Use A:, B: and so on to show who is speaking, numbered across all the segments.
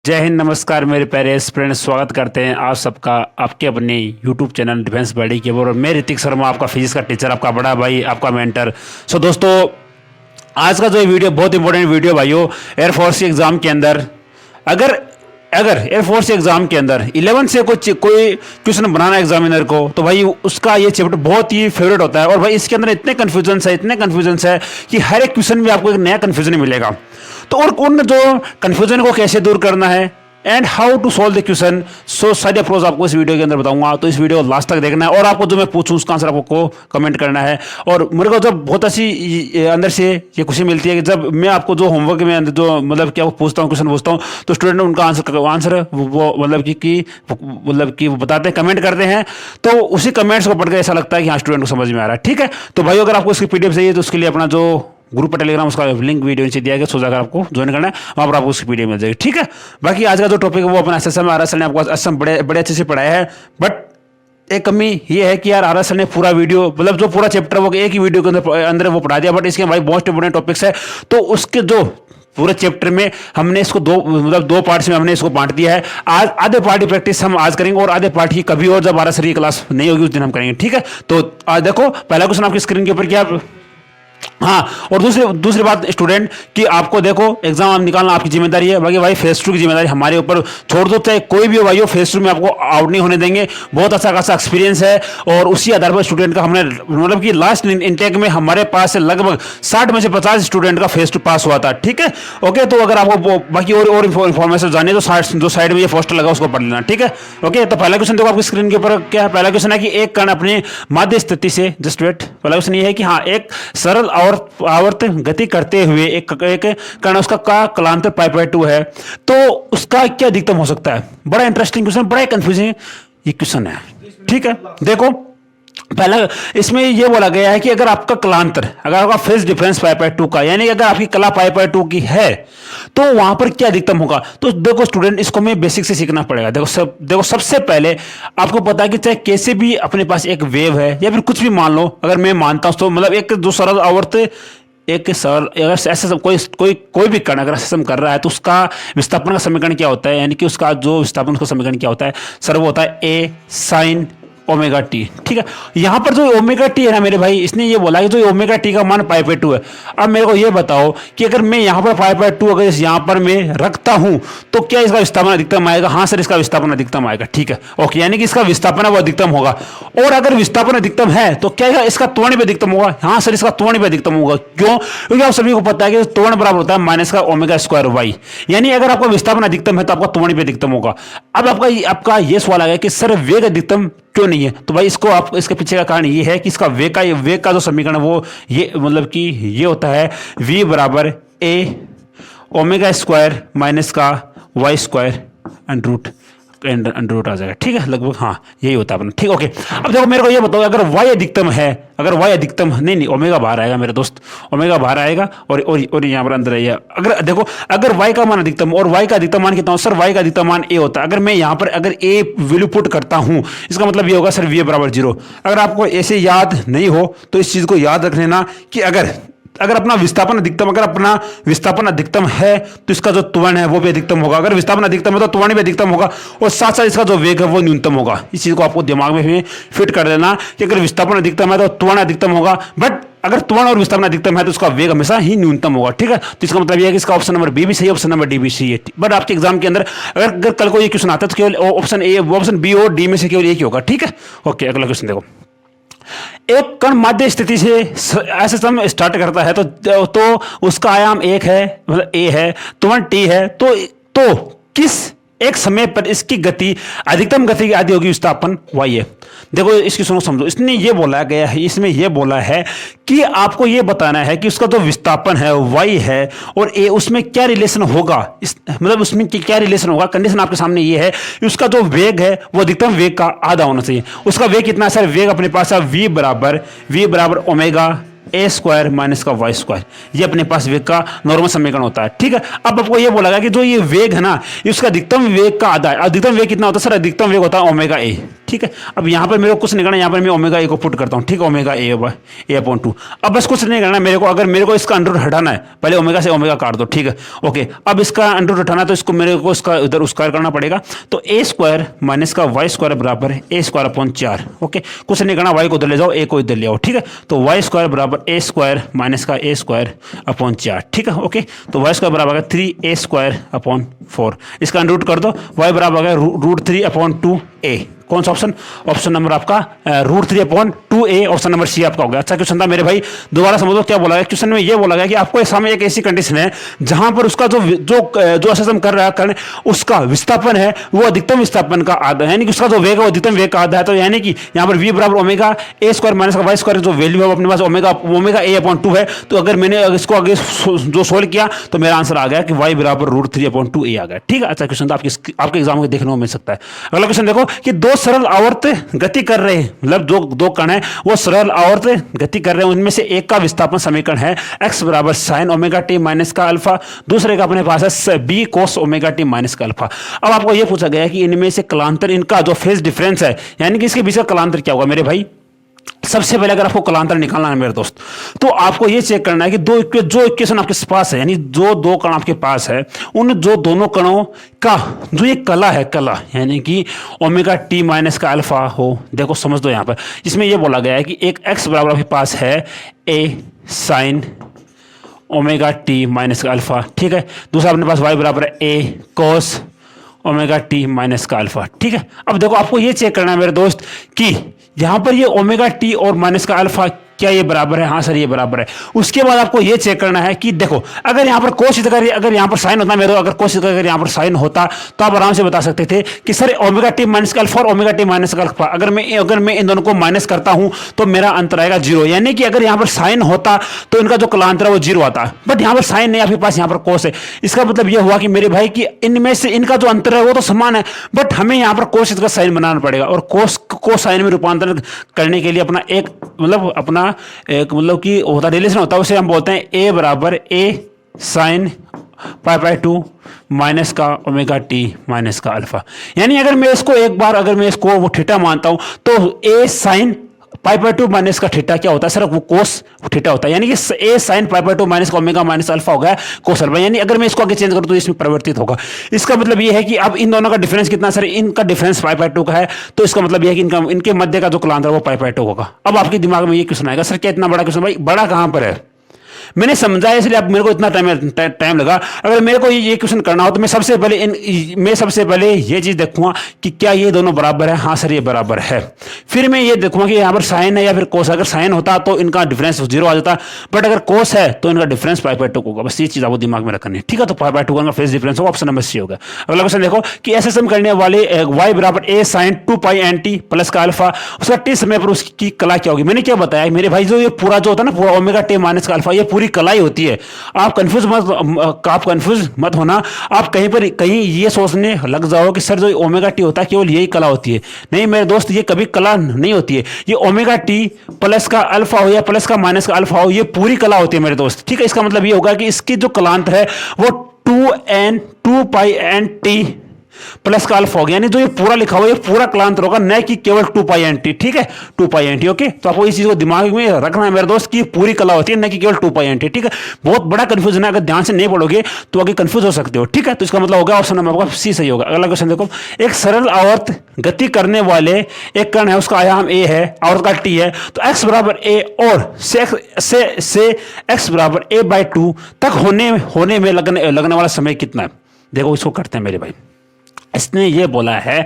A: जय हिंद, नमस्कार मेरे प्यारे फ्रेंड्स। स्वागत करते हैं आप सबका आपके अपने यूट्यूब चैनल डिफेंस बॉडी के ऊपर। मैं ऋतिक शर्मा, आपका फिजिक्स का टीचर, आपका बड़ा भाई, आपका मेंटर। सो दोस्तों, आज का जो वीडियो बहुत इंपॉर्टेंट वीडियो भाइयों, एयरफोर्स एग्जाम के अंदर अगर अगर एयरफोर्स एग्जाम के अंदर 11 से कोई क्वेश्चन बनाना एग्जामिनर को, तो भाई उसका ये चैप्टर बहुत ही फेवरेट होता है। और भाई इसके अंदर इतने कन्फ्यूजन है कि हर एक क्वेश्चन में आपको एक नया कन्फ्यूजन मिलेगा। तो और उन जो कन्फ्यूजन को कैसे दूर करना है and how to solve the question, so सारे अप्रोच आपको इस वीडियो के अंदर बताऊंगा। तो इस वीडियो को लास्ट तक देखना है और आपको जो मैं पूछूं उसका आंसर आपको कमेंट करना है। और मेरे को जब बहुत अच्छी अंदर से ये खुशी मिलती है कि जब मैं आपको जो होमवर्क में अंदर जो मतलब क्या पूछता हूँ, क्वेश्चन पूछता हूँ, तो स्टूडेंट उनका आंसर वो मतलब कि वो बताते हैं, कमेंट करते हैं। तो उसी कमेंट्स को पढ़कर ऐसा लगता है कि हाँ, स्टूडेंट को समझ में आ रहा है। ठीक है, तो भाई अगर आपको इसकी पीडीएफ चाहिए तो उसके लिए अपना जो ग्रुप पर टेलीग्राम, उसका लिंक वीडियो नीचे दिया गया, सो जाकर आपको ज्वाइन करना है, वहाँ पर आपको उसकी पीडीएफ मिल जाएगी। ठीक है, बाकी आज का जो टॉपिक है वो अपना एसएसएम आरएसएल ने आपको एसएसएम बड़े अच्छे से पढ़ाया है। बट एक कमी ये है कि यार आरएसएल ने पूरा वीडियो मतलब जो पूरा चैप्टर वो एक ही वीडियो के अंदर वो पढ़ा दिया। बट इसके भाई मोस्ट इंपोर्टेंट टॉपिक्स है, तो उसके जो पूरे चैप्टर में हमने इसको दो पार्ट्स में हमने इसको बांट दिया है। आज आधे पार्ट की प्रैक्टिस हम आज करेंगे और आधे पार्ट की कभी और जब आरएसएल की क्लास नहीं होगी उस दिन हम करेंगे। ठीक है, तो आज देखो पहला क्वेश्चन आपकी स्क्रीन के ऊपर क्या। हाँ, और दूसरी बात स्टूडेंट कि आपको देखो एग्जाम आप निकालना आपकी जिम्मेदारी है। बाकी भाई फेस 2 की जिम्मेदारी हमारे ऊपर छोड़ दो, चाहे कोई भी हो भाई, फेस 2 में आपको आउट नहीं होने देंगे। बहुत अच्छा खासा एक्सपीरियंस है और उसी आधार पर स्टूडेंट का हमने मतलब कि लास्ट इनटेक में हमारे पास से लगभग 60 में से 50 स्टूडेंट का फेस 2 पास हुआ था। ठीक है, ओके। तो अगर आपको बाकी और इन्फॉर्मेशन जानिए तो जो साइड में ये पोस्टर लगा उसको पढ़ लेना। ठीक है, ओके। तो पहला क्वेश्चन देखो आपकी स्क्रीन के ऊपर क्या है। पहला क्वेश्चन है कि एक कण अपनी माध्य स्थिति से, जस्ट वेट, पहला क्वेश्चन ये है कि हाँ, एक सरल और आवर्त गति करते हुए एक कण उसका कालांतर π/2 है, तो उसका क्या अधिकतम हो सकता है। बड़ा इंटरेस्टिंग क्वेश्चन, बड़ा कंफ्यूजिंग ये क्वेश्चन है। ठीक है, देखो पहला इसमें यह बोला गया है कि अगर आपका कलांतर, अगर आपका फेज डिफरेंस π/2 का, यानी कि अगर आपकी कला π/2 की है तो वहां पर क्या अधिकतम होगा। तो देखो स्टूडेंट, इसको मैं बेसिक से सीखना पड़ेगा। देखो सबसे पहले आपको पता है कि चाहे कैसे भी अपने पास एक वेव है या फिर कुछ भी मान लो, अगर मैं मानता हूं तो मतलब एक जो सरल आवर्त एक सरल अगर ऐसा कोई भी कण अगर एसएसएम कर रहा है तो उसका विस्थापन का समीकरण क्या होता है, यानी कि उसका जो विस्थापन का समीकरण क्या होता है सर, वो होता है ए साइन ओमेगा टी। ठीक है, यहां पर जो ओमेगा टी है ना मेरे भाई, इसने ये बोला कि जो ओमेगा टी का मान π/2 है। अब मेरे को ये बताओ कि अगर मैं यहां पर π/2 अगर यहां पर मैं रखता हूं तो क्या इसका विस्थापन अधिकतम आएगा। हाँ सर, इसका विस्थापन अधिकतम आएगा। ठीक है, ओके, यानी कि इसका विस्थापन है वो अधिकतम होगा। और अगर विस्थापन अधिकतम है तो क्या इसका त्वरण भी अधिकतम होगा। हाँ सर, इसका त्वरण भी अधिकतम होगा। क्यों? क्योंकि आप सभी को पता है कि त्वरण बराबर होता है माइनस का ओमेगा स्क्वायर वाई, यानी अगर आपका विस्थापन अधिकतम है तो आपका त्वरण भी अधिकतम होगा। अब आपका ये सवाल आ गया कि सर वेग अधिकतम क्यों नहीं है। तो भाई इसको आप इसके पीछे का कारण ये है कि इसका वेग का जो समीकरण वो ये मतलब कि ये होता है v बराबर a ओमेगा स्क्वायर माइनस का वाई स्क्वायर अंडर रूट आ जाएगा। ठीक है, लगभग हाँ यही होता है अपना। ठीक, ओके। अब देखो मेरे को ये बताओ, अगर y अधिकतम है, अगर y अधिकतम नहीं ओमेगा बाहर आएगा मेरे दोस्त, ओमेगा बाहर आएगा और यहाँ पर अंदर आइए। अगर देखो अगर y का मान अधिकतम, और y का अधिकतम मान कितना हो सर, y का अधिकतम मान a होता है। अगर मैं यहाँ पर अगर a वैल्यू पुट करता हूँ, इसका मतलब ये होगा सर v बराबर 0। अगर आपको ऐसे याद नहीं हो तो इस चीज को याद रख लेना कि अगर अपना विस्थापन अधिकतम है तो इसका जो त्वरण है वो भी अधिकतम होगा। अगर विस्थापन अधिकतम है तो त्वरण भी अधिकतम होगा और साथ साथ इसका जो वेग है वो न्यूनतम होगा। इस चीज को आपको दिमाग में फिट कर देना कि अगर विस्थापन अधिकतम है तो त्वरण अधिकतम होगा, बट अगर त्वरण और विस्थापन अधिकतम है तो उसका वेग हमेशा ही न्यूनतम होगा। ठीक है, तो इसका मतलब यह है कि इसका ऑप्शन नंबर बी भी सही है, ऑप्शन नंबर डी भी सही है। बट आपके एग्जाम के अंदर अगर कल को ये क्वेश्चन आता है तो केवल ऑप्शन ए, ऑप्शन बी और डी में से केवल एक ही होगा। ठीक है, ओके। अगला क्वेश्चन देखो, एक कण माध्य स्थिति से एसएसएम स्टार्ट करता है तो उसका आयाम 1 है, मतलब a है, त्वरण t है, तो किस एक समय पर इसकी गति अधिकतम गति की आधी होगी, विस्थापन y है। देखो इसकी सुनो समझो, इसमें ये बोला गया है, इसमें ये बोला है कि आपको ये बताना है कि उसका जो विस्थापन है y है और a, उसमें क्या रिलेशन होगा, मतलब उसमें क्या रिलेशन होगा। कंडीशन आपके सामने ये है कि उसका जो वेग है वो अधिकतम वेग का आधा होना चाहिए। उसका वेग कितना है सर, वेग अपने पास है v बराबर ओमेगा ए स्क्वायर माइनस का वाई स्क्वायर, ये अपने पास वेग का नॉर्मल समीकरण होता है। ठीक है, अब आपको ये बोला गया कि जो ये वेग है ना, इसका अधिकतम वेग का आधा है। अधिकतम वेग कितना होता है सर, अधिकतम वेग होता है ओमेगा ए। ठीक है। अब यहाँ पर मेरे को कुछ नहीं करना, यहाँ पर मैं ओमेगा ए को पुट करता हूँ, ठीक है, ओमेगा ए अपॉन 2। अब बस कुछ नहीं करना मेरे को, अगर मेरे को इसका अंडर रूट हटाना है, पहले ओमेगा से ओमेगा काट दो, ठीक है, ओके। अब इसका अंडर रूट हटाना है तो इसको मेरे को इसका इधर स्क्वायर करना पड़ेगा, तो ए स्क्वायर माइनस का वाई स्क्वायर बराबर है ए स्क्वायर अपॉन 4, ओके। कुछ नहीं करना, वाई को इधर ले जाओ, ए को इधर ले आओ, ठीक है। तो वाई स्क्वायर बराबर ए स्क्वायर माइनस का ए स्क्वायर अपॉन 4, ठीक है, ओके। तो वाई स्क्वायर बराबर है 3a स्क्वायर अपॉन 4, इसका अंडर रूट कर दो, वाई बराबर है √3 अपॉन 2a। कौन सा ऑप्शन? ऑप्शन नंबर आपका √3 अपॉन 2a, ऑप्शन नंबर सी आपका हो गया। अच्छा क्वेश्चन था मेरे भाई, दोबारा समझो क्या बोला गया क्वेश्चन में। ये बोला गया कि आपको सामने एक ऐसी कंडीशन है जहां पर उसका जो असेसम कर रहा है उसका विस्थापन है वो अधिकतम विस्थापन का आधा, यानी कि उसका जो वेग है वो अधिकतम वेग का आधा है। तो यानी कि यहाँ पर v बराबर ओमेगा ए स्क्वायर माइनस का वाई स्क्वायर जो वैल्यू है अपने पास ओमेगा ए अपॉन 2 है। तो अगर मैंने इसको आगे जो सोल्व किया तो मेरा आंसर आ गया कि y बराबर √3 अपॉन 2a आ गया, ठीक है। अच्छा क्वेश्चन था आपके एग्जाम में देखने को मिल सकता है। अगला क्वेश्चन देखो कि दो सरल आवर्त गति कर रहे हैं, मतलब दो कण है वो सरल आवर्त गति कर रहे हैं, उनमें से एक का विस्थापन समीकरण है x बराबर साइन ओमेगा टी माइनस का अल्फा, दूसरे का अपने पास है b कोस ओमेगा टी माइनस का अल्फा। अब आपको यह पूछा गया है कि इनमें से कलांतर, इनका जो फेज डिफरेंस है यानी कि इसके बीच का कलांतर क्या होगा मेरे भाई। सबसे पहले अगर आपको कलांतर निकालना है मेरे दोस्त, तो आपको यह चेक करना है कि जो इक्वेशन आपके पास है, यानी जो दो कण आपके पास है, उन जो दोनों कणों का जो ये कला है, कला यानी कि ओमेगा टी माइनस का अल्फा हो। देखो समझ दो यहाँ पर, इसमें यह बोला गया है कि एक x बराबर आपके पास है a sine omega T minus का अल्फा, ठीक है। दूसरा अपने पास y बराबर है a cos omega T minus का अल्फा, ठीक है। अब देखो आपको ये चेक करना है मेरे दोस्त कि यहां पर ये ओमेगा टी और माइनस का अल्फा क्या ये बराबर है? हाँ सर ये बराबर है। उसके बाद आपको ये चेक करना है कि देखो अगर यहाँ पर कोस अगर यहाँ पर साइन होता मेरे, अगर कोस अगर यहाँ पर साइन होता तो आप आराम से बता सकते थे कि सर ओमेगा टी माइनस का अल्फा और ओमेगा टी माइनस का अल्फा अगर मैं इन दोनों को माइनस करता हूं तो मेरा अंतर आएगा 0, यानी कि अगर यहाँ पर साइन होता तो इनका जो कलांतर है वो 0 आता, बट यहाँ पर साइन नहीं, आपके पास यहाँ पर कोस है। इसका मतलब यह हुआ कि मेरे भाई कि इनमें से इनका जो अंतर है वो तो समान है, बट हमें यहाँ पर कोस इसका साइन बनाना पड़ेगा, और कोस को साइन में रूपांतरण करने के लिए अपना एक मतलब कि होता रिलेशन होता है, उसे हम बोलते हैं a बराबर a साइन π/2 माइनस का ओमेगा टी माइनस का अल्फा। यानी अगर मैं इसको वो थीटा मानता हूं तो a साइन π/2 माइनस का थीटा क्या होता है सर? वो कोस थीटा होता है, यानी कि a साइन π/2 माइनस का ओमेगा माइनस अल्फा हो गया कोस अल्फा। यानी अगर मैं इसको आगे चेंज करूं तो इसमें परिवर्तित होगा। इसका मतलब ये है कि अब इन दोनों का डिफरेंस कितना सर? इनका डिफरेंस π/2 का है, तो इसका मतलब ये है कि इनके मध्य का जो कलांतर वो π/2 होगा। अब आपके दिमाग में ये क्वेश्चन आएगा, सर क्या इतना बड़ा क्वेश्चन? भाई बड़ा कहां पर है, मैंने समझा इसलिए अब मेरे को इतना टाइम लगा। अगर मेरे को ये क्वेश्चन करना हो तो मैं सबसे पहले ये चीज देखूंगा कि क्या ये दोनों बराबर है। हाँ सर ये बराबर है। फिर मैं ये देखूंगा कि यहाँ पर साइन है या फिर कोस। अगर साइन होता तो इनका डिफरेंस 0 आ जाता, बट अगर कोस है तो इनका डिफरेंस π/2 होगा। बस ये चीज आपको दिमाग में रखनी है, ठीक है। तो π/2 का फेज डिफरेंस होगा, ऑप्शन नंबर सी होगा। अगला क्वेश्चन देखो कि एसएसएम करने वाले y बराबर a साइन 2π/nt प्लस का अल्फा, उसका टी समय पर उसकी कला क्या होगी? मैंने क्या बताया मेरे भाई, जो ये पूरा जो होता है ना, पूरा ओमेगा टी माइनस का अल्फा, ये पूरी कला ही होती है। आप कंफ्यूज मत होना। आप कहीं ये सोचने लग जाओ कि सर जो ओमेगा टी होता है केवल यही कला होती है। नहीं मेरे दोस्त, ये कभी कला नहीं होती है। ये ओमेगा टी प्लस का अल्फा हो या प्लस का माइनस का अल्फा हो, ये पूरी कला होती है मेरे दोस्त, ठीक है। इसका मतलब ये होगा कि इसकी जो कलांतर है वो 2π/nt प्लस का अल्फा होगा, यानी जो ये पूरा लिखा हुआ ये पूरा कलांतर होगा, न कि केवल 2π/nt, ठीक है, 2π/nt, ओके। तो आपको इस चीज को दिमाग में रखना है मेरे दोस्त कि पूरी कला होती है, न कि केवल 2π/nt, ठीक है। बहुत बड़ा कंफ्यूजन है, अगर ध्यान से नहीं पढ़ोगे तो आगे कंफ्यूज हो सकते हो, ठीक है। तो इसका मतलब होगा ऑप्शन नंबर आपका सी सही होगा। अगला क्वेश्चन देखो, एक सरल आवर्त गति करने वाले एक कण है, उसका आयाम a है, आवर्त का t है, तो x बराबर a और से x बराबर a/2 तक होने में लगने वाला समय कितना है? देखो इसको करते हैं मेरे भाई। इसने ये बोला है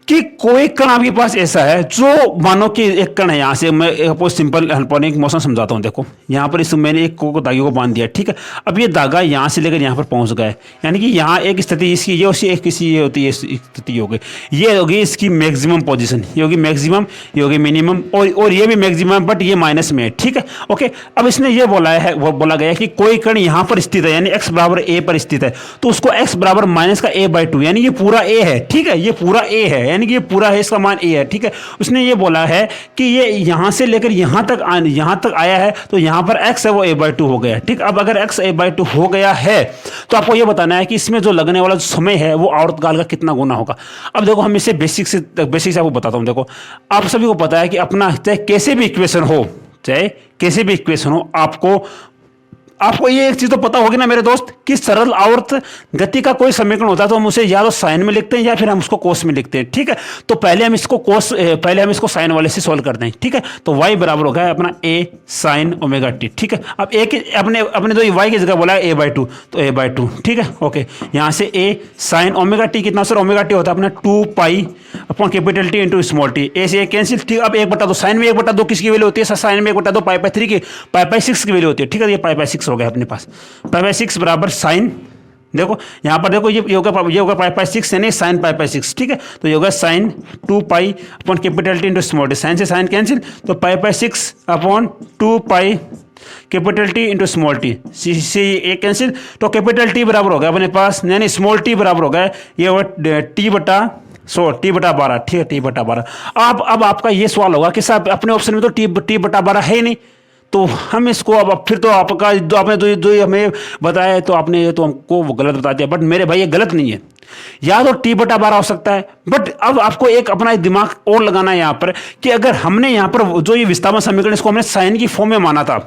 A: कि कोई कण आपके पास ऐसा है, जो मानो कि एक कण है, यहां से मैं आपको सिंपल हार्मोनिक मोशन समझाता हूं। देखो यहां पर इस मैंने एक धागे को बांध दिया, ठीक है। अब ये धागा यहां से लेकर यहां पर पहुंच गया है, यानी कि यहां एक स्थिति इसकी ये होती है, एक किसी ये होती है स्थिति हो गई, ये होगी इसकी मैक्सिमम पोजीशन, ये होगी मैक्सिमम, ये होगी मिनिमम, और ये भी मैक्सिमम, बट ये माइनस में है, ठीक है, ओके। अब इसने ये बोला गया है कि कोई कण यहां पर स्थित है, यानी x बराबर a पर स्थित है, तो उसको x बराबर माइनस का a/2, यानी ये पूरा a है, ठीक है, ये पूरा a है, यानी कि ये पूरा है, इसका मान ए है, ठीक है। उसने ये बोला है कि ये यहाँ से लेकर यहाँ तक आया है, तो यहाँ पर x है वो a/2 हो गया, ठीक। अब अगर x a/2 हो गया है तो आपको ये बताना है कि इसमें जो लगने वाला जो समय है वो आवर्तकाल का कितना गुना होगा। अब देखो हम इसे बेसिक से आपको बताता हूँ। देखो आप सभी को पता है कि अपना चाहे कैसे भी इक्वेशन हो, आपको ये एक चीज तो पता होगी ना मेरे दोस्त कि सरल आवर्त गति का कोई समीकरण होता है तो हम उसे या तो साइन में लिखते हैं या फिर हम उसको कोस में लिखते हैं, ठीक है। तो पहले हम इसको साइन वाले से सॉल्व करते हैं, ठीक है। तो y बराबर होगा अपना a sin ओमेगा टी, ठीक है। अब a के अपने जो y की जगह बोला है a/2, तो a/2, ठीक है, ओके। यहाँ से a sin ओमेगा टी कितना सर, ओमेगा टी होता है अपना 2 pi upon capital T into small T, a से a कैंसिल, ठीक। अब 1/2 साइन में 1/2 किसकी वैल्यू होती है सर, साइन में 1/2 पाई/3 की पाई/6 की वैल्यू होती है, ठीक है। ये पाई/6 हो गया अपने पास, पाई/6 बराबर साइन, देखो यहाँ पर देखो ये होगा पाई/6 यानी साइन पाई/6, ठीक है। तो ये होगा sine 2 pi upon capital T into small T, sine से साइन कैंसिल, तो पाई/6 upon 2 pi capital T into small T, C A cancel, तो कैपिटल टी बराबर होगा अपने पास यानी स्मॉल टी बराबर होगा ये होगा T/12, ठीक है, T/12। अब आपका ये सवाल होगा कि साहब अपने ऑप्शन में तो T/12 है ही नहीं, तो हम इसको अब फिर तो आपका जो आपने जो हमें बताया है तो आपने ये तो हमको गलत बता दिया, बट मेरे भाई ये गलत नहीं है। या तो T/12 हो सकता है, बट अब आपको एक अपना दिमाग और लगाना है यहाँ पर कि अगर हमने यहाँ पर जो ये विस्थापन समीकरण इसको हमने साइन की फॉर्म में माना था,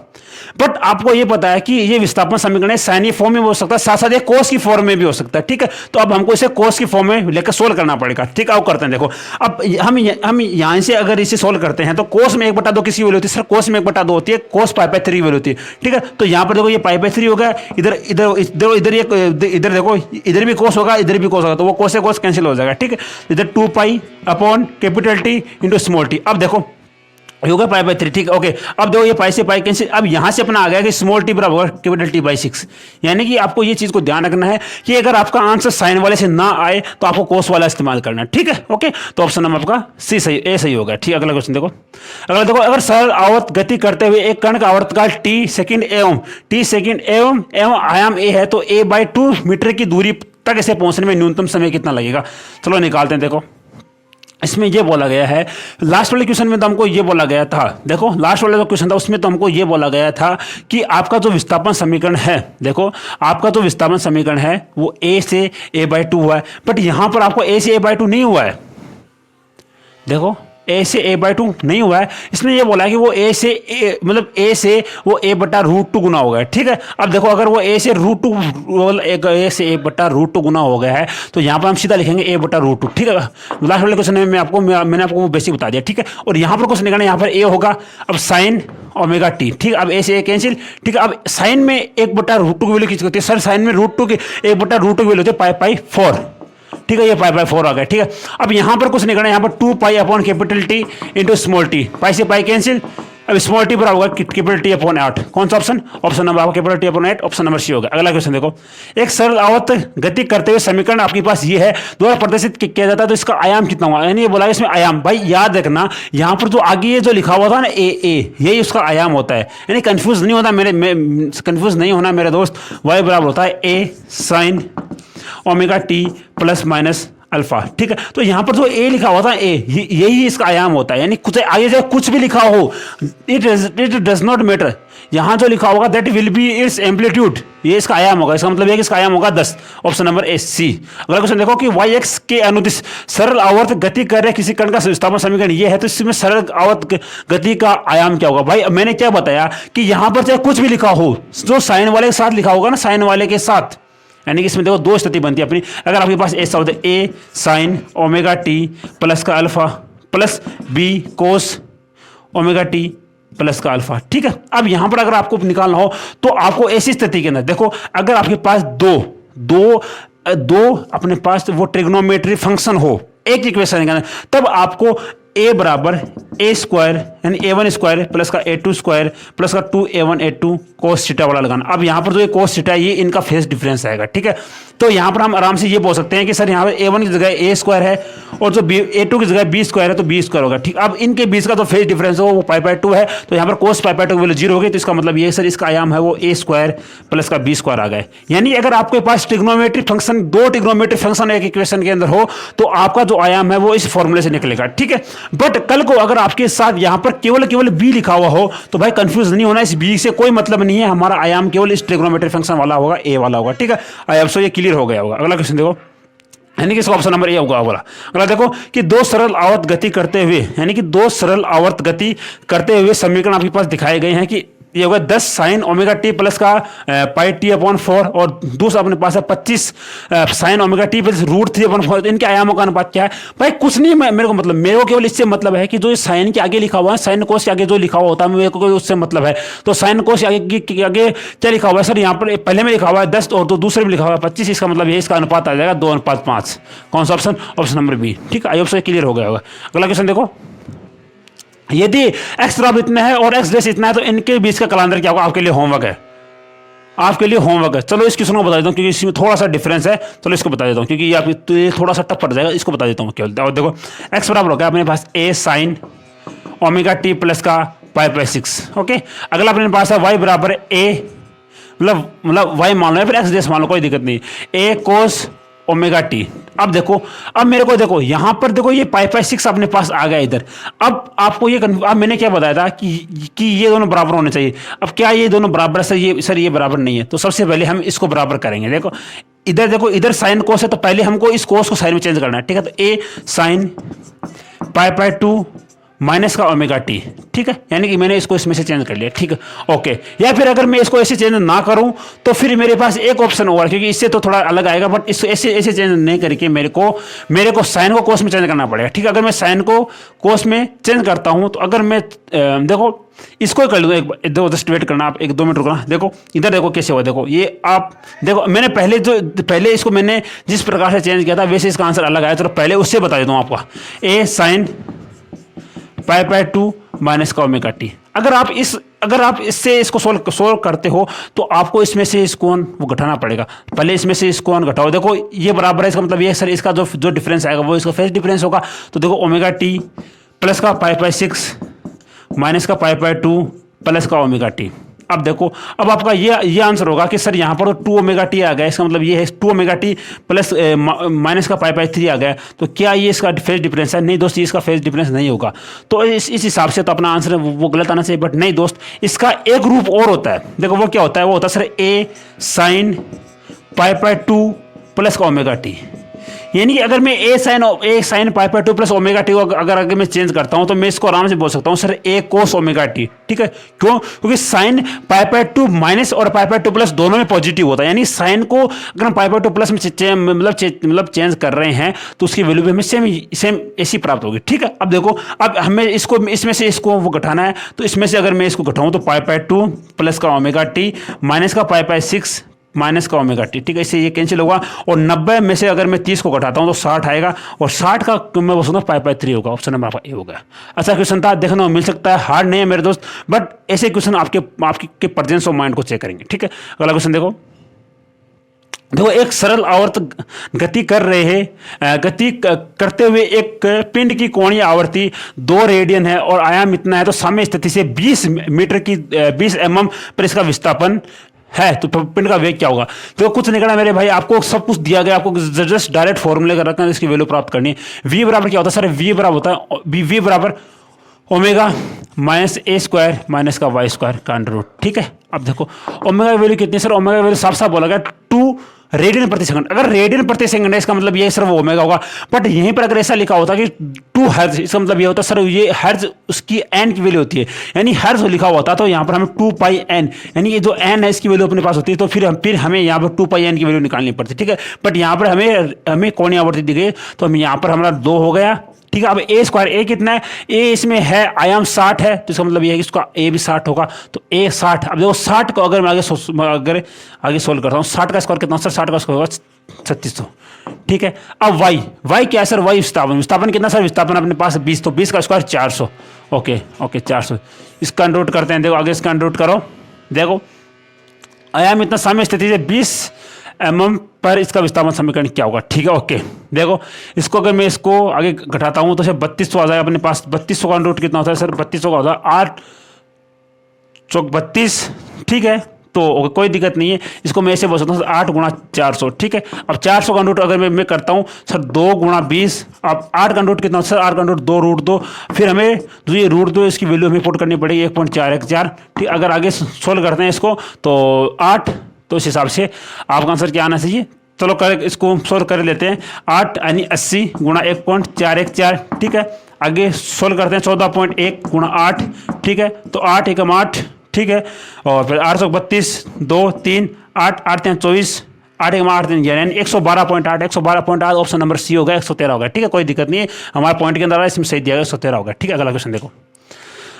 A: बट आपको ये पता है कि ये विस्थापन समीकरण साइन की फॉर्म में भी हो सकता है, साथ साथ ये कोस की फॉर्म में भी हो सकता है, ठीक है। तो अब हमको इसे कोस की फॉर्म में लेकर सोल्व करना पड़ेगा, ठीक है। अब करते हैं, देखो अब हम यहाँ से अगर इसे सोल्व करते हैं तो कोस में 1/2 किसकी वैल्यू होती है सर, कोस में 1/2 होती है कोस पाई/3 की वैल्यू होती है, ठीक है। तो यहाँ पर देखो ये पाई/3 हो गया, इधर देखो इधर भी कोस होगा, इधर भी कोस होगा, तो वो कोस से कोस कैंसिल हो जाएगा, ठीक है। इधर 2 pi upon capital T into small T, अब देखो होगा पाई/3, ठीक है, ओके। अब देखो ये पाई से पाई कैंसिल, अब यहां से अपना आ गया कि स्मॉल टी बराबर कैपिटल T/6, यानी कि आपको ये चीज को ध्यान रखना है कि अगर आपका आंसर साइन वाले से ना आए तो आपको कोस वाला इस्तेमाल करना है, ठीक है, ओके। तो ऑप्शन नंबर आपका सी सही, ए सही होगा, ठीक। अगला क्वेश्चन देखो, अगर सरल आवर्त गति करते हुए एक कण का आवर्तकाल t सेकंड एवं आयाम a है तो a/2 मीटर की दूरी तक इसे पहुंचने में न्यूनतम समय कितना लगेगा। चलो निकालते हैं। देखो इसमें ये बोला गया है, लास्ट वाले क्वेश्चन में तो हमको ये बोला गया था, देखो लास्ट वाला जो क्वेश्चन था उसमें तो हमको ये बोला गया था कि आपका जो विस्थापन समीकरण है, देखो आपका जो विस्थापन समीकरण है वो a से a/2 हुआ है, बट यहां पर आपको a से a/2 नहीं हुआ है, देखो a से a/2 नहीं हुआ है। इसने ये बोला है कि वो a से वो a/√2 गुना हो गया, ठीक है। अब देखो अगर वो a से a/√2 गुना हो गया है तो यहाँ पर हम सीधा लिखेंगे a/√2, ठीक है। लास्ट वाले क्वेश्चन में मैंने आपको वो बेसिक बता दिया, ठीक है। और यहाँ पर क्वेश्चन निकालना, यहाँ पर a होगा अब साइन ओमेगा टी, ठीक है। अब a से a कैंसिल, ठीक है। अब साइन में 1/√2 की वैल्यू कितनी होती है सर, साइन में √2 की 1/√2 की वैल्यू होती है पाई/4, ठीक है। ये पाई/4 आ गया, ठीक है। अब यहां पर कुछ नहीं करना, यहां पर 2 pi upon capital T into small T, pi से पाई कैंसिल, अब स्मॉल टी बराबर होगा कैपिटल टी अपॉन 8, कौन सा ऑप्शन, ऑप्शन नंबर आपका capital T upon 8, option number C होगा। अगला क्वेश्चन देखो, एक सरल आवर्त गति करते हुए समीकरण आपके पास ये है, द्वारा प्रदर्शित किया जाता है तो इसका आयाम कितना हुआ, यानी ये बोला इसमें आयाम, भाई याद रखना यहाँ पर जो आगे ये जो लिखा हुआ था ना यही उसका आयाम होता है, यानी कंफ्यूज नहीं होना मेरे दोस्त। y बराबर होता है a sin omega T plus minus alpha, ठीक है। तो यहां पर जो a लिखा हुआ था यही इसका आयाम होता है, यानी कुछ आगे जाए कुछ भी लिखा हो, इट डज नॉट मैटर, यहां जो लिखा होगा that will be it's amplitude, ये इसका आयाम होगा, इसका मतलब है कि इसका आयाम होगा 10, ऑप्शन नंबर ए सी। अगला क्वेश्चन देखो कि y(x) के अनुदिश सरल आवर्त गति कर रहे किसी कण का विस्थापन समीकरण ये है तो इसमें सरल आवर्त गति का आयाम क्या होगा। भाई मैंने क्या बताया कि यहां पर चाहे कुछ भी लिखा हो, जो साइन वाले के साथ लिखा होगा ना, साइन वाले के साथ, यानी कि इसमें देखो दो स्थिति बनती है अपनी, अगर आपके पास ऐसा होता है a sin omega T plus का alpha plus b cos omega T plus का अल्फा, ठीक है। अब यहां पर अगर आपको निकालना हो तो आपको ऐसी स्थिति के अंदर देखो, अगर आपके पास दो अपने पास वो ट्रिग्नोमेट्री फंक्शन हो एक इक्वेशन के अंदर, तब आपको ए बराबर ए स्क्वायर यानी A1 स्क्वायर प्लस का A2 स्क्वायर प्लस का 2A1 A2 कोस थीटा वाला लगाना। अब यहाँ पर जो ये कोस थीटा है ये इनका फेस डिफरेंस आएगा, ठीक है। तो यहाँ पर हम आराम से ये बोल सकते हैं कि सर यहाँ पर A1 की जगह A स्क्वायर है और जो A2 की जगह B स्क्वायर है तो B स्क्वायर होगा, ठीक। अब इनके बीच का जो फेस डिफरेंस है वो π/2 है, तो यहाँ पर कोस π/2 की वैल्यू 0 होगी, तो इसका मतलब ये सर इसका आयाम है वो A स्क्वायर प्लस का B स्क्वायर आ गए। यानी अगर आपके पास ट्रिग्नोमेट्रिक फंक्शन, दो ट्रिग्नोमेट्रिक फंक्शन एक इक्वेशन के अंदर हो तो आपका जो आयाम है वो इस फॉर्मूले से निकलेगा, ठीक है। बट कल को अगर आपके साथ यहाँ पर केवल बी लिखा हुआ हो तो भाई कंफ्यूज नहीं होना, इस बी से कोई मतलब नहीं है, हमारा आयाम केवल इस ट्रिग्नोमेट्रिक फंक्शन वाला होगा, ए वाला होगा, ठीक है। अब सो ये क्लियर हो गया होगा। अगला क्वेश्चन देखो, यानी कि इसका ऑप्शन नंबर ए होगा वाला। अगला देखो कि दो सरल आवर्त गति करते हुए, यानी कि दो सरल आवर्त गति करते हुए समीकरण आपके पास दिखाए गए हैं कि ये होगा 10 साइन ओमेगा टी प्लस का πt/4 और दूसरा अपने पास है 25 साइन ओमेगा टी प्लस √3/4। इनके आयामों का अनुपात क्या है भाई? कुछ नहीं, मेरे को मतलब, मेरे को केवल इससे मतलब है कि जो साइन के आगे लिखा हुआ है, साइन कोस के आगे जो लिखा हुआ होता है मेरे को उससे मतलब है। तो साइन कोस के आगे क्या लिखा हुआ है सर? यहाँ पर पहले में लिखा हुआ है 10 और तो दूसरे में लिखा हुआ है 25, इसका मतलब ये इसका अनुपात आ जाएगा 2:5। कौन सा ऑप्शन? ऑप्शन नंबर बी, ठीक है। आई होप सो क्लियर हो गया होगा। अगला क्वेश्चन देखो, यदि एक्स बराबर इतना है और एक्स डैश इतना है तो इनके बीच का कलांतर क्या होगा? आपके लिए होमवर्क है, आपके लिए होमवर्क है। चलो इस क्वेश्चन को बता देता हूँ क्योंकि इसमें थोड़ा सा डिफरेंस है। चलो इसको बता देता हूँ क्योंकि ये तो ये थोड़ा सा टफ पड़ जाएगा, इसको बता देता हूँ केवल। और देखो एक्स बराबर होगा अपने पास ए साइन ओमेगा टी प्लस का π/6, ओके। अगला अपने पास है वाई बराबर ए, मतलब वाई मान लो या फिर एक्स डैश मान लो, कोई दिक्कत नहीं, ए कोस ओमेगा टी। अब देखो, अब मेरे को देखो यहाँ पर देखो ये π/6 अपने पास आ गया इधर। अब आपको ये अब मैंने क्या बताया था कि ये दोनों बराबर होने चाहिए। अब क्या ये दोनों बराबर है? सर ये बराबर नहीं है, तो सबसे पहले हम इसको बराबर करेंगे। देखो इधर साइन कोस है तो पहले हमको इस कोस को साइन में चेंज करना है, ठीक है। तो ए साइन π/2 माइनस का ओमेगा टी, ठीक है। यानी कि मैंने इसको इसमें से चेंज कर लिया, ठीक है, ओके। या फिर अगर मैं इसको ऐसे चेंज ना करूं तो फिर मेरे पास एक ऑप्शन होगा, क्योंकि इससे तो थोड़ा अलग आएगा, बट इसको ऐसे चेंज नहीं करके मेरे को साइन को कोस में चेंज करना पड़ेगा, ठीक है। अगर मैं साइन को कोस में चेंज करता हूं तो अगर मैं देखो इसको कर लूँ, दो जस्ट वेट करना आप, 1-2 मिनट रुकना। देखो इधर देखो कैसे हुआ, देखो ये आप देखो मैंने पहले इसको मैंने जिस प्रकार से चेंज किया था वैसे इसका आंसर अलग आया। तो पहले उससे बता देता हूँ आपका, ए साइन π/2 माइनस का ओमेगा टी। अगर आप इससे इसको सोल्व करते हो तो आपको इसमें से इस कोण वो घटाना पड़ेगा। पहले इसमें से इस कोण घटाओ, देखो ये बराबर है, इसका मतलब ये सर इसका जो डिफरेंस आएगा वो इसका फेस डिफरेंस होगा। तो देखो ओमेगा टी प्लस का π/6 माइनस का π/2 प्लस का ओमेगा टी। अब देखो, अब आपका ये आंसर होगा कि सर यहाँ पर 2 ओमेगा टी आ गया, इसका मतलब ये है 2 ओमेगा टी प्लस माइनस का π/3 आ गया। तो क्या ये इसका फेज डिफरेंस है? नहीं दोस्त, ये इसका फेज डिफरेंस नहीं होगा। तो इस हिसाब से तो अपना आंसर वो गलत आना चाहिए, बट नहीं दोस्त, इसका एक रूप और होता है। देखो वो क्या होता है? वो होता है सर ए साइन π/2 प्लस का ओमेगा टी। यानी कि अगर मैं ए साइन π/2 प्लस ओमेगा टी अगर मैं चेंज करता हूं तो मैं इसको आराम से बोल सकता हूं सर ए कोस ओमेगा टी, ठीक है। क्यों? क्योंकि साइन π/2 माइनस और π/2 प्लस दोनों में पॉजिटिव होता है। यानी साइन को अगर हम π/2 प्लस में मतलब चेंज कर रहे हैं तो उसकी वैल्यू भी हमें सेम ऐसी प्राप्त होगी, ठीक है। अब देखो, अब हमें इसमें से इसको वो घटाना है, तो इसमें से अगर मैं इसको घटाऊं तो π/2 प्लस का ओमेगा टी माइनस का π/6 माइनस का ओमेगा टी, ठीक है। इससे ये कैंसिल होगा और 90 में से अगर मैं 30 को घटाता हूं तो 60 आएगा और 60 का मैं बोलूँगा π/3 होगा। ऑप्शन नंबर आपका ए होगा। अच्छा क्वेश्चन था, देखने को मिल सकता है, हार्ड नहीं है मेरे दोस्त, बट ऐसे क्वेश्चन आपके प्रेजेंस ऑफ माइंड को चेक करेंगे, ठीक है। अगला क्वेश्चन देखो, एक सरल आवर्त गति कर रहे हैं, गति करते हुए एक पिंड की कोणीय आवर्ती 2 रेडियन है और आयाम इतना है, तो साम्य स्थिति से 20 मीटर की 20 mm पर इसका विस्थापन है, तो पिंड का वेग क्या होगा? तो कुछ नहीं करना मेरे भाई, आपको सब कुछ दिया गया, आपको जस्ट डायरेक्ट फॉर्मूले कर रखना है, इसकी वैल्यू प्राप्त करनी है। v बराबर क्या होता है सर? v बराबर होता है v बराबर ओमेगा माइनस ए स्क्वायर माइनस का वाई स्क्वायर का अंडर रूट, ठीक है। अब देखो ओमेगा की वैल्यू कितनी है सर? ओमेगा की वैल्यू साफ साफ बोला गया 2 रेडियन प्रति सेकंड। अगर रेडियन प्रति सेकंड है इसका मतलब ये सर वो ओमेगा होगा, बट यहीं पर अगर ऐसा लिखा होता कि 2 हर्ज, इसका मतलब ये होता सर ये हर्ज उसकी एन की वैल्यू होती है, यानी हर्ज लिखा होता तो यहाँ पर हमें 2πn, यानी ये जो एन है इसकी वैल्यू अपने पास होती है, तो फिर हमें यहाँ पर 2πn की वैल्यू निकालनी पड़ती है, ठीक है। बट यहाँ पर हमें कोणीय आवर्ती दी गई, तो हम यहाँ पर हमारा 2 हो गया, ठीक है। अब ए स्क्वायर, ए कितना है? ए इसमें है आयाम 60 है, तो इसका मतलब ये है कि इसका ए भी 60 होगा, तो ए 60। अब देखो 60 को अगर मैं आगे सोल्व करता हूँ, 60 का स्क्वायर कितना? सर 60 का स्क्वायर होगा 3600। ठीक है, अब वाई क्या है सर, वाई विस्थापन कितना सर, विस्थापन अपने पास 20, तो 20 का स्क्वायर 400। ओके 400, इसका अंडर रूट करते हैं। देखो आगे इसका अंडर रूट करो, देखो आयाम इतना साम्य स्थिति से 20 mm पर इसका विस्थापन समीकरण क्या होगा। ठीक है, ओके देखो इसको अगर मैं इसको आगे घटाता हूँ तो सर 3200 आ जाएगा अपने पास। 3200 का अंडर रूट कितना होता है सर, 3200 का होता है 8 चौक 32। ठीक है, तो कोई दिक्कत नहीं है, इसको मैं ऐसे बोल सकता हूँ 8 गुणा 400। ठीक है, अब 400 का अंडर रूट अगर मैं करता हूँ सर 2 गुणा 20, अब 8 का अंडर रूट कितना सर, 8 का अंडर रूट 2 रूट 2, फिर हमें जो ये रूट 2 इसकी वैल्यू हमें पुट करनी पड़ेगी 1.414। ठीक, अगर आगे सोल्व करते हैं इसको तो 8, तो इस हिसाब से आपका आंसर क्या आना चाहिए। चलो कर इसको सोल्व कर लेते हैं। 8 यानी 80 गुणा 1.414। ठीक है, आगे सोल्व करते हैं 14.1 गुणा 8। ठीक है, तो 8 एकम 8। ठीक है, और फिर 832 2 3 8 8 3 24, 8 एकम 8 3 यानी 112.8। 112.8 ऑप्शन नंबर सी होगा, 113 होगा। ठीक है, कोई दिक्कत नहीं है, हमारा पॉइंट के अंदर आ रहा है, इसमें सही दिया गया 113 होगा। ठीक है, अगला क्वेश्चन देखो।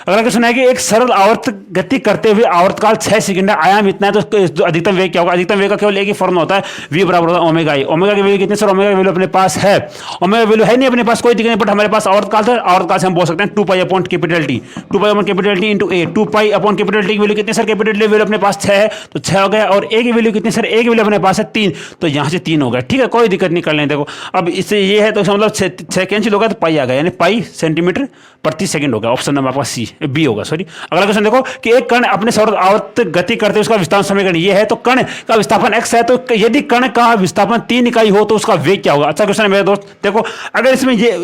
A: अगला क्वेश्चन है कि एक सरल आवर्त गति करते हुए आवर्तकाल 6 सेकंड है, आयाम इतना है, तो अधिकतम वेग क्या होगा। अधिकतम वेग का केवल एक ही फॉर्मूला होता है, v बराबर होता है ओमेगा आई। ओमेगा की वैल्यू कितनी सर, ओमेगा की वैल्यू अपने पास है, ओमेगा वैल्यू है नहीं अपने पास, कोई दिक्कत नहीं, बट हमारे पास आवर्तकाल था, आवर्तकाल से हम बोल सकते हैं 2 pi upon capital T, 2 pi upon capital T into A. 2 pi upon capital T की वैल्यू कितनी सर, कैपिटल टी वैल्यू अपने पास 6 है, तो 6 हो गया, और ए की वैल्यू कितनी सर, ए की वैल्यू अपने पास है 3, तो यहाँ से 3 हो गया। ठीक है, कोई दिक्कत नहीं, कर लें। देखो अब इससे ये है तो इसका मतलब 6 कैंसिल होगा तो पाई आ गया, यानी पाई सेंटीमीटर प्रति सेकंड होगा। ऑप्शन नंबर आपका सी बी होगा, सॉरी। अगला क्वेश्चन देखो कि एक कण अपने सौर आवर्त गति करते उसका विस्थापन समीकरण ये है, तो कण का विस्थापन x है, तो यदि कण का विस्थापन 3 इकाई हो तो उसका वेग क्या होगा। अच्छा क्वेश्चन है मेरे दोस्त। देखो अगर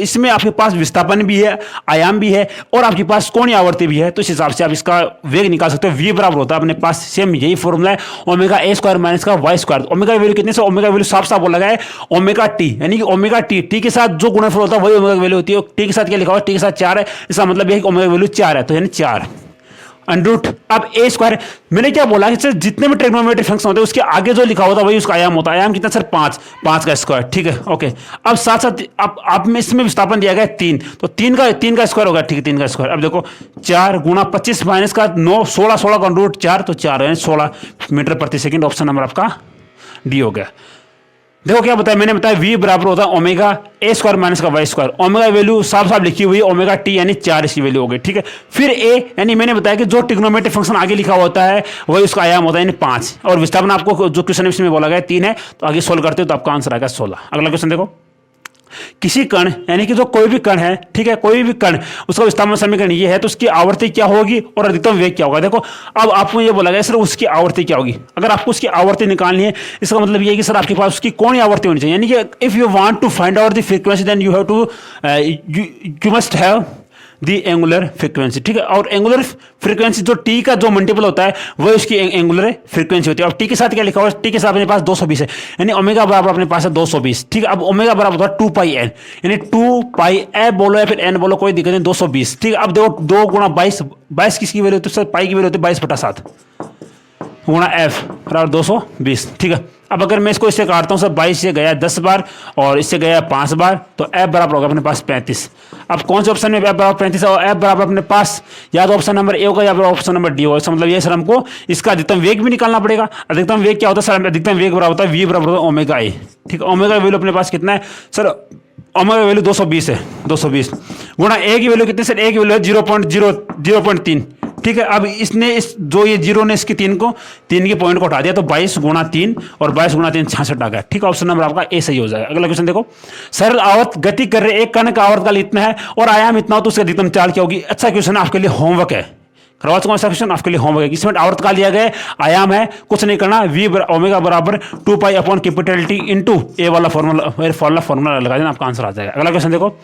A: इसमें आपके पास विस्थापन भी है, आयाम भी है, और आपके पास कोणीय आवर्ती भी है, तो इस हिसाब से आप इसका वेग निकाल सकते हो। v बराबर होता है अपने पास सेम यही फॉर्मूला है, ओमेगा ए स्क्वायर माइनस का वाई स्क्वायर। ओमेगा की वैल्यू कितनी से, ओमेगा वैल्यू साफ साफ बोला गया है ओमेगा टी, यानी कि ओमेगा टी के साथ जो गुणनफल होता है वही ओमेगा की वैल्यू होती है। टी के साथ क्या लिखा हुआ है, टी के साथ 4 है, इसका मतलब यह ओमेगा की वैल्यू 4 है, तो यानी 4 अंडर रूट। अब ए स्क्वायर मैंने क्या बोला कि सर जितने भी ट्रिग्नोमेट्रिक फंक्शन होते हैं उसके आगे जो लिखा होता है वही उसका आयाम होता है। आयाम कितना सर, 5 का स्क्वायर। ठीक है, ओके। अब साथ साथ आप में इसमें विस्थापन दिया गया 3, तो 3 का स्क्वायर होगा। ठीक है, 3 का स्क्वायर। अब देखो 4 गुणा 25 माइनस का 9, 16 का अंडर रूट 4, तो 4 यानी 16 मीटर प्रति सेकंड। ऑप्शन नंबर आपका डी हो गया। देखो क्या बताया मैंने, बताया v बराबर होता है ओमेगा ए स्क्वायर माइनस का वाई स्क्वायर। ओमेगा वैल्यू साफ साफ लिखी हुई है, ओमेगा टी यानी 4 इसकी वैल्यू हो गई। ठीक है, फिर ए यानी मैंने बताया कि जो ट्रिग्नोमेट्रिक फंक्शन आगे लिखा होता है वही उसका आयाम होता है, यानी 5, और विस्थापन आपको जो क्वेश्चन इसमें बोला गया 3 है, तो आगे सोल्व करते हो तो आपका आंसर आएगा 16। अगला क्वेश्चन देखो, किसी कण यानी कि जो कोई भी कण है, ठीक है, कोई भी कण, उसका विस्थापन समीकरण ये है, तो उसकी आवर्ती क्या होगी और अधिकतम वेग क्या होगा। देखो अब आपको ये बोला गया सर उसकी आवर्ती क्या होगी। अगर आपको उसकी आवर्ती निकालनी है, इसका मतलब ये है कि सर आपके पास उसकी कौन आवर्ती होनी चाहिए, यानी कि if you want to find out the frequency then you have to you must have the angular frequency. ठीक है, और एंगुलर फ्रीक्वेंसी जो टी का जो मल्टीपल होता है वो इसकी एंगुलर फ्रीक्वेंसी होती है। और टी के साथ क्या लिखा हुआ है, टी के साथ अपने पास 220 है, यानी ओमेगा बराबर अपने पास है 220। ठीक है, अब ओमेगा बराबर होता है 2 पाई एन, यानी 2 पाई ए बोलो या फिर एन बोलो, कोई दिक्कत नहीं, 220। ठीक है, अब देखो 2 गुणा 22 किसकी वैल्यू होती है सर, पाई की वैल्यू होती है 22/7 गुणा एफ बराबर 220। ठीक है, अब अगर मैं इसको इससे काटता हूँ सर, 22 से गया 10 बार और इससे गया 5 बार, तो एफ बराबर होगा अपने पास 35। अब कौन से ऑप्शन में एफ बराबर 35 है, और एफ बराबर अपने पास या तो ऑप्शन नंबर ए होगा या फिर ऑप्शन नंबर डी होगा। इसका मतलब ये सर हमको इसका अधिकतम वेग भी निकालना पड़ेगा। अधिकतम वेग क्या होता है सर, अधिकतम वेग बराबर होता है वी बराबर होता है ओमेगा ए। ठीक है, ओमेगा वैल्यू अपने पास कितना है सर, ओमेगा वैल्यू 220 है, 220 गुणा ए की वैल्यू कितनी सर, ए की वैल्यू है 0.3। ठीक है, अब इसने जो ये जीरो ने इसकी 3 के पॉइंट को हटा दिया, तो 22 गुणा 3 और 22 गुणा 3 66 आ गया। ठीक है, ऑप्शन नंबर आपका ए सही हो जाएगा। अगला क्वेश्चन देखो, सरल आवर्त गति कर रहे एक कण का आवर्तकाल इतना है और आयाम इतना हो तो उसकी अधिकतम चाल क्या होगी। अच्छा क्वेश्चन है, आपके लिए होमवर्क है, करवा चुका क्वेश्चन आपके लिए होमवर्क है। इसमें आवर्तकाल दिया गया है, आयाम है, कुछ नहीं करना, वी ओमेगा बराबर 2 pi upon capital T into A वाला फॉर्मूला लगा देना, आपका आंसर आ जाएगा। अगला क्वेश्चन देखो,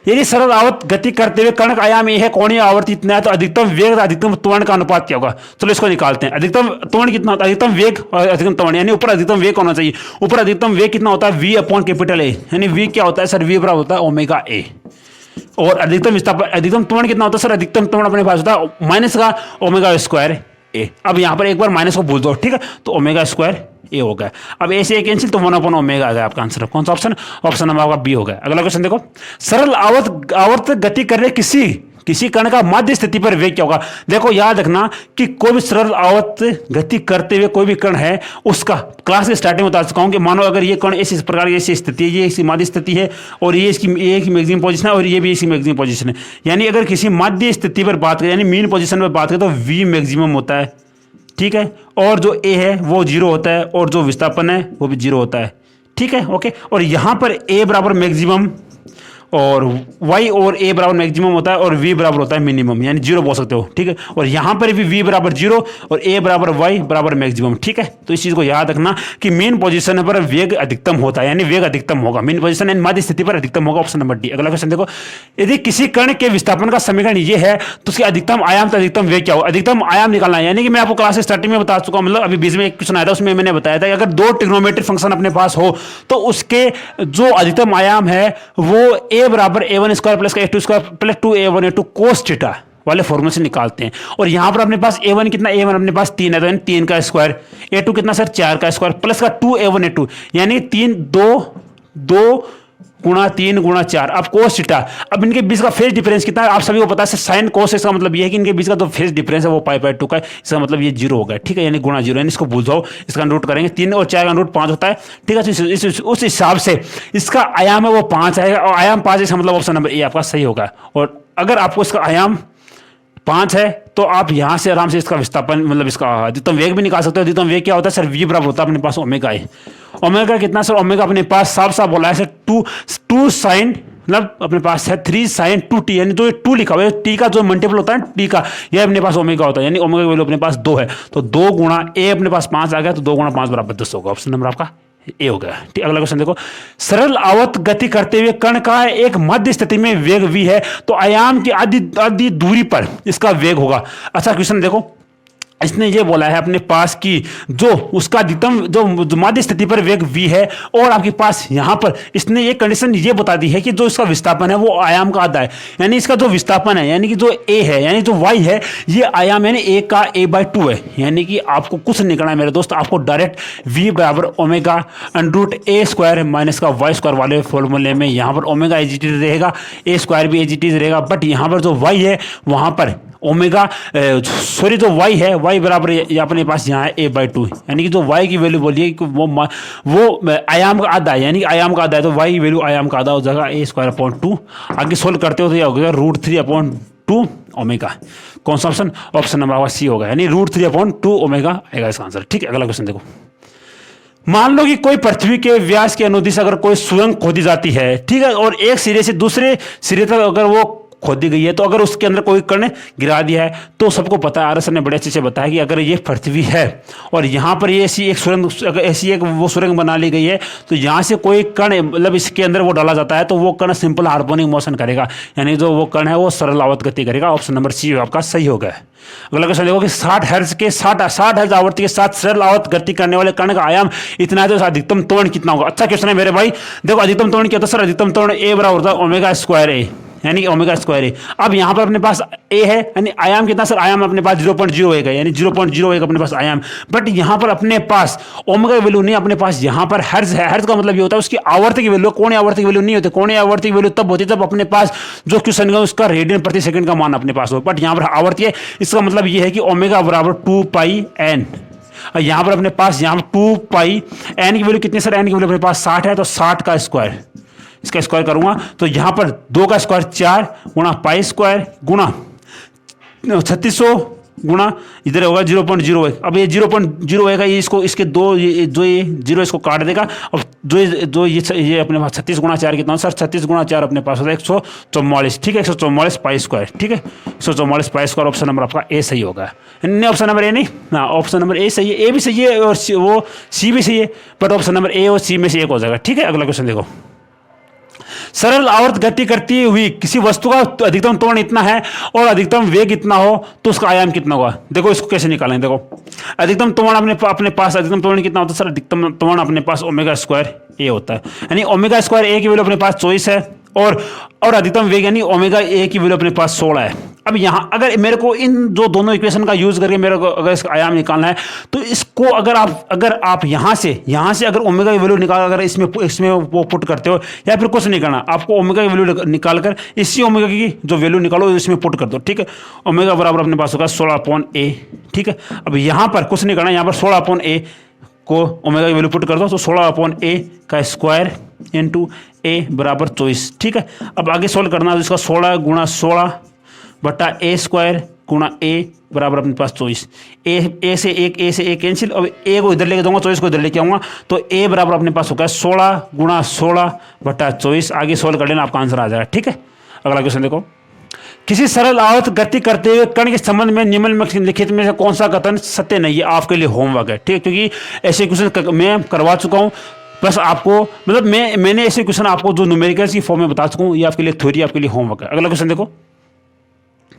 A: यदि सरल आवर्त गति करते हुए कण का आयाम ये है, कोणीय आवर्त इतना है, तो अधिकतम वेग अधिकतम त्वरण का अनुपात क्या होगा। चलो इसको निकालते हैं। अधिकतम त्वरण कितना होता है, अधिकतम वेग और अधिकतम त्वरण, यानी ऊपर अधिकतम वेग होना चाहिए। ऊपर अधिकतम वेग कितना होता है, वी अपॉन कैपिटल ए, यानी वी क्या होता है सर, वी बराबर होता है ओमेगा ए। और अधिकतम विस्थापन, अधिकतम त्वरण कितना होता है सर, अधिकतम त्वरण अपने पास होता है माइनस का ओमेगा स्क्वायर ए। अब यहां पर एक बार माइनस को भूल दो, ठीक है, तो ओमेगा स्क्वायर ए हो गया। अब ए से ए कैंसिल, तो 1 ओमेगा आ गया आपका आंसर। कौन सा ऑप्शन, ऑप्शन नंबर आपका बी हो गया। अगला क्वेश्चन देखो, सरल आवर्त गति कर रहे किसी किसी कण का मध्य स्थिति पर वेग क्या होगा। देखो याद रखना कि कोई भी सरल आवर्त गति करते हुए कोई भी कण है, उसका क्लास के स्टार्टिंग में बता चुका हूं कि मानो अगर ये कण इस प्रकार की ऐसी स्थिति है, ये इसकी मध्य स्थिति है और ये इसकी मैक्सिमम पोजीशन है और ये भी इसकी मैक्सिमम पोजीशन है। यानी अगर किसी मध्य स्थिति पर बात करें यानी मीन पोजीशन पर बात करें तो वी मैक्सिमम होता है, ठीक है, और जो ए है वो 0 होता है और जो विस्थापन है वो भी 0 होता है, ठीक है, ओके। और यहां पर ए बराबर मैक्सिमम और y और a बराबर मैक्सिमम होता है और v बराबर होता है मिनिमम, यानी 0 बोल सकते हो, ठीक है। और यहां पर भी v बराबर 0 और a बराबर y बराबर मैक्सिमम, ठीक है। तो इस चीज को याद रखना कि मेन पोजीशन पर वेग अधिकतम होता है, यानी वेग अधिकतम होगा मेन पोजीशन यानी मध्य स्थिति पर अधिकतम होगा। Option number D. अगला क्वेश्चन देखो, यदि किसी कण के विस्थापन का समीकरण ये है तो उसके अधिकतम आयाम तो अधिकतम वेग क्या होगा। अधिकतम आयाम निकालना है, यानी कि मैं आपको क्लास स्टार्टिंग में बता चुका हूं, मतलब अभी बीच में एक क्वेश्चन आया था उसमें मैंने बताया था कि अगर दो ट्रिग्नोमेट्रिक फंक्शन अपने पास हो तो उसके जो अधिकतम आयाम है वो a बराबर a1 square plus a2 square plus 2a1 a2 cos theta वाले फॉर्मूले से निकालते हैं। और यहां पर अपने पास a1 कितना, a1 अपने पास 3 है तो 3 का स्क्वायर, a2 कितना सर 4 का स्क्वायर प्लस का 2a1 a2 यानी 3 2 गुणा 3 गुणा 4। अब कोस थीटा, अब इनके बीच का फेज डिफरेंस कितना है आप सभी को पता है, साइन कोस, इसका मतलब ये है कि इनके बीच का जो फेज डिफरेंस है वो π/2 का है, इसका मतलब ये 0 होगा, ठीक है, यानी गुणा 0, यानी इसको भूल जाओ, इसका रूट करेंगे 3 और 4 का रूट 5 होता है, ठीक है। तो उस हिसाब से इसका आयाम है वो 5 आएगा और आयाम 5 इसका मतलब ऑप्शन नंबर ए आपका सही होगा। और अगर आपको इसका आयाम 5 है तो आप यहां से आराम से इसका विस्थापन मतलब इसका अधिकतम वेग भी निकाल सकते हो। अधिकतम वेग क्या होता है सर, v बराबर होता है अपने पास ओमेगा है। ओमेगा कितना सर, ओमेगा अपने पास साफ साफ बोला है सर 2 साइन, मतलब अपने पास है 3 साइन 2t, यानी जो 2 लिखा हुआ है टी का जो मल्टीपल होता है टी का, यह अपने पास ओमेगा होता है, यानी ओमेगा की वैल्यू अपने पास 2 है तो 2 गुणा ए अपने पास 5 आ गया तो 2 गुणा 5 बराबर 10 होगा। ऑप्शन नंबर आपका ए हो गया, ठीक। अगला क्वेश्चन देखो, सरल आवर्त गति करते हुए कण का एक मध्य स्थिति में वेग v है तो आयाम की आधी दूरी पर इसका वेग होगा। अच्छा क्वेश्चन देखो, इसने ये बोला है अपने पास कि जो उसका अधिकतम जो मध्य स्थिति पर वेग v है और आपके पास यहां पर इसने ये कंडीशन ये बता दी है कि जो इसका विस्थापन है वो आयाम का आधा है, यानी इसका जो विस्थापन है यानी कि जो a है यानी जो y है ये आयाम यानी a का a/2 है, यानी कि आपको कुछ नहीं करना है मेरे दोस्त, आपको डायरेक्ट v बराबर omega under a square minus का y स्क्वायर वाले फॉर्मूले में यहाँ पर ओमेगा एजीटी रहेगा, a स्क्वायर भी एजीटी रहेगा, बट यहाँ पर जो y है वहां पर ओमेगा सॉरी जो y है y बराबर अपने पास यहाँ है a/2, यानी कि जो y की वैल्यू बोलिए कि वो आयाम का आधा है, यानी कि आयाम का आधा है तो y की वैल्यू आयाम का आधा हो जाएगा a²/2। आगे सोल्व करते हो तो यह हो गया √3/2 ओमेगा। कौन सा ऑप्शन, ऑप्शन नंबर आपका सी होगा, यानी √3/2 ओमेगा आएगा इसका आंसर, ठीक है। अगला क्वेश्चन देखो, मान लो कि कोई पृथ्वी के व्यास की अनुदिश अगर कोई सुरंग खोदी जाती है, ठीक है, और एक सिरे से दूसरे सिरे तक अगर वो खोदी गई है तो अगर उसके अंदर कोई कण गिरा दिया है तो सबको पता है, आरएस ने बड़े अच्छे से बताया कि अगर ये पृथ्वी है और यहाँ पर ये ऐसी एक सुरंग, अगर ऐसी एक वो सुरंग बना ली गई है तो यहाँ से कोई कण मतलब इसके अंदर वो डाला जाता है तो वो कण सिंपल हार्मोनिक मोशन करेगा, यानी जो वो कण है वो सरल आवर्त गति करेगा। ऑप्शन नंबर सी आपका सही होगा। अगला क्वेश्चन देखो कि 60 हर्ट्ज के 60 हर्ट्ज आवृत्ति के साथ सरल आवर्त गति करने वाले कण का आयाम इतना है तो अधिकतम त्वरण कितना होगा। अच्छा क्वेश्चन है मेरे भाई, देखो अधिकतम त्वरण क्या होता है सर, अधिकतम त्वरण a बराबर होता है ओमेगा स्क्वायर a, यानी कि ओमेगा स्क्वायर है। अब यहाँ पर अपने पास a है, यानी आयाम कितना सर, आयाम अपने पास 0.01 है, यानी 0.01 अपने पास आयाम, बट यहाँ पर अपने पास ओमेगा की वैल्यू नहीं, अपने पास यहाँ पर हर्ट्ज है। हर्ट्ज का मतलब ये होता है उसकी आवर्त की वैल्यू, कोणीय आवर्त की वैल्यू नहीं होती। कोणीय आवर्त की वैल्यू तब होती है जब अपने पास जो क्वेश्चन है उसका रेडियन प्रति सेकंड का मान अपने पास हो, बट यहाँ पर आवर्ती है, इसका मतलब ये है कि ओमेगा बराबर 2πn। यहाँ पर अपने पास यहाँ पर 2πn की वैल्यू कितनी सर, n की वैल्यू अपने पास 60 है तो 60 का स्क्वायर, इसका स्क्वायर करूंगा तो यहां पर 2 का स्क्वायर 4 गुणा पाई स्क्वायर गुणा 3600 गुणा इधर होगा 0.01। अब ये 0.01 का ये इसको इसके दो जो ये 0 इसको काट देगा और जो ये अपने पास 36 गुणा 4 कितना सर, 36 गुणा 4 अपने पास होता है 144, ठीक है, 144 पाई स्क्वायर, ठीक है, 144 पाई स्क्वायर। ऑप्शन नंबर आपका ए सही होगा, नहीं ऑप्शन नंबर ए नहीं, हाँ ऑप्शन नंबर ए सही है, ए भी सही है और वो सी भी सही है, बट ऑप्शन नंबर ए और सी में से एक हो जाएगा, ठीक है। अगला क्वेश्चन देखो, सरल आवर्त गति करती हुई किसी वस्तु का अधिकतम त्वरण इतना है और अधिकतम वेग इतना हो तो उसका आयाम कितना होगा। देखो इसको कैसे निकालें, देखो अधिकतम त्वरण अपने पास अधिकतम त्वरण कितना होता है सर, अधिकतम त्वरण अपने पास ओमेगा स्क्वायर ए होता है, यानी ओमेगा स्क्वायर ए की वैल्यू अपने पास 24 है और अधिकतम वेग यानी ओमेगा ए की वैल्यू अपने पास 16 है। अब यहाँ अगर मेरे को इन जो दोनों इक्वेशन का यूज करके मेरे को अगर इसका आयाम निकालना है तो इसको अगर आप यहाँ से अगर ओमेगा की वैल्यू निकाल अगर इसमें वो पुट करते हो, या फिर कुछ नहीं करना, आपको ओमेगा की वैल्यू निकाल कर इसी ओमेगा की जो वैल्यू निकालो इसमें पुट कर दो, ठीक है। ओमेगा बराबर अपने पास होगा 16/a, ठीक है। अब यहाँ पर कुछ नहीं करना, यहाँ पर 16/a को ओमेगा की वैल्यू पुट कर दो तो 16/a का स्क्वायर इंटू a बराबर 24, ठीक है। अब आगे सोल्व करना है तो इसका 16 गुणा 16 बटा a स्क्वायर गुणा a बराबर अपने पास 24। a से एक कैंसिल, अब a को इधर लेके जाऊंगा 24 को इधर लेके आऊंगा तो a बराबर अपने पास होगा 16 गुणा 16 बटा 24। आगे सोल्व कर लेना, आपका आंसर आ जाएगा, ठीक है। अगला क्वेश्चन देखो, किसी सरल आवर्त गति करते हुए कण के संबंध में निम्नलिखित में से कौन सा कथन सत्य नहीं है? आपके लिए होमवर्क है, ठीक है, क्योंकि ऐसे क्वेश्चन मैं करवा चुका हूँ। बस आपको मतलब मैंने ऐसे क्वेश्चन आपको जो न्यूमेरिकल्स की फॉर्म में बता चुका हूँ, ये आपके लिए थ्योरी, आपके लिए होमवर्क है। अगला क्वेश्चन देखो,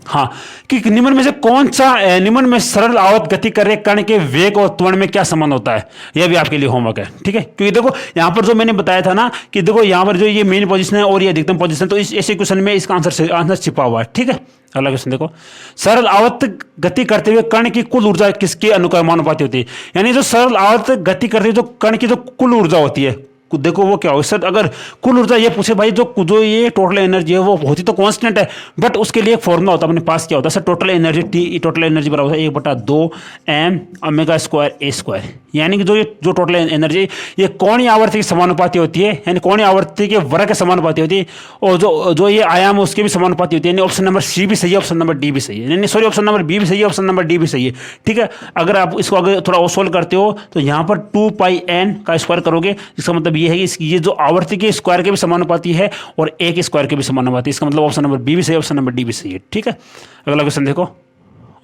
A: हाँ, कि निम्न में से कौन सा निम्न में सरल आवर्त गति कर रहे कण के वेग और त्वरण में क्या संबंध होता है? यह भी आपके लिए होमवर्क है, ठीक है। क्योंकि देखो यहाँ पर जो मैंने बताया था ना कि देखो यहाँ पर जो ये मेन पोजीशन है और ये अधिकतम पोजीशन, तो इस ऐसे क्वेश्चन में इसका आंसर छिपा हुआ है, ठीक है। अगला क्वेश्चन देखो, सरल आवर्त गति करते हुए कण की कुल ऊर्जा किसके अनुक्रमानुपाती होती है? यानी जो सरल आवर्त गति करते हुए जो कण की जो कुल ऊर्जा होती है, देखो वो क्या हो सर, अगर कुल ऊर्जा ये पूछे भाई जो ये टोटल एनर्जी है वो होती तो कांस्टेंट है, बट उसके लिए एक फॉर्मूला होता है अपने पास, क्या होता है sir, total energy T, total energy बराबर होता है 1/2 m omega square a square. यानी कि जो टोटल एनर्जी ये कोणीय आवर्ती के समानुपाती होती है, यानी कोणीय आवर्ती के वर्ग के समानुपाती होती है, और जो ये आयाम है उसके भी समानुपाती होती है। यानी ऑप्शन नंबर सी भी सही है, ऑप्शन नंबर डी भी सही है, यानी सॉरी ऑप्शन नंबर बी भी सही है, ऑप्शन नंबर डी भी सही है, ठीक है। अगर आप इसको अगर थोड़ा और सोल्व करते हो तो यहाँ पर 2πn का स्क्वायर करोगे, इसका मतलब ये है कि ये जो आवर्ती के स्क्वायर के भी समानुपाती है और a के स्क्वायर के भी समानुपाती है। इसका मतलब ऑप्शन नंबर बी भी सही है, ऑप्शन नंबर डी भी सही है, ठीक है। अगला क्वेश्चन देखो,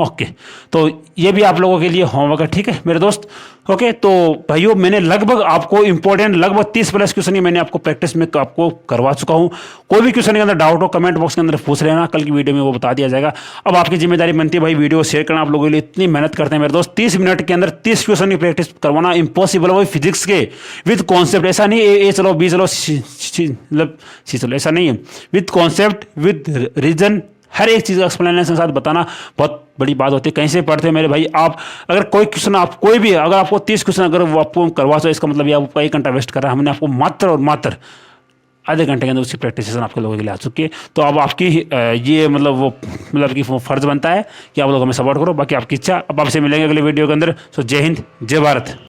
A: ओके, तो ये भी आप लोगों के लिए होमवर्क है, ठीक है मेरे दोस्त। ओके, तो भाइयों मैंने लगभग आपको इंपॉर्टेंट लगभग 30+ क्वेश्चन ही मैंने आपको प्रैक्टिस में आपको करवा चुका हूं। कोई भी क्वेश्चन के अंदर डाउट हो कमेंट बॉक्स के अंदर पूछ लेना, कल की वीडियो में वो बता दिया जाएगा। अब आपकी जिम्मेदारी बनती है भाई वीडियो शेयर करना, आप लोगों के लिए इतनी मेहनत करते हैं मेरे दोस्त, 30 मिनट के अंदर 30 क्वेश्चन की प्रैक्टिस करवाना इम्पॉसिबल है, वो फिजिक्स के विद कॉन्सेप्ट। ऐसा नहीं ए चलो बी चलो मतलब सी चलो, ऐसा नहीं है, विद कॉन्सेप्ट विद रीजन, हर एक चीज़ का एक्सप्लेनेशन के साथ बताना बहुत बड़ी बात होती है। कहीं से पढ़ते हैं मेरे भाई आप, अगर कोई क्वेश्चन आप कोई भी अगर आपको 30 क्वेश्चन अगर वो आपको करवा सो, इसका मतलब ये आपको 1 घंटा वेस्ट कर रहा है। हमने आपको मात्र और मात्र आधे घंटे के अंदर उसकी प्रैक्टिस सेशन आपके लोगों के लिए आ चुकी है। तो अब आपकी ये मतलब कि फर्ज बनता है कि आप लोग हमें सपोर्ट करो, बाकी आपकी इच्छा। अब आपसे मिलेंगे अगले वीडियो के अंदर। सो जय हिंद, जय भारत।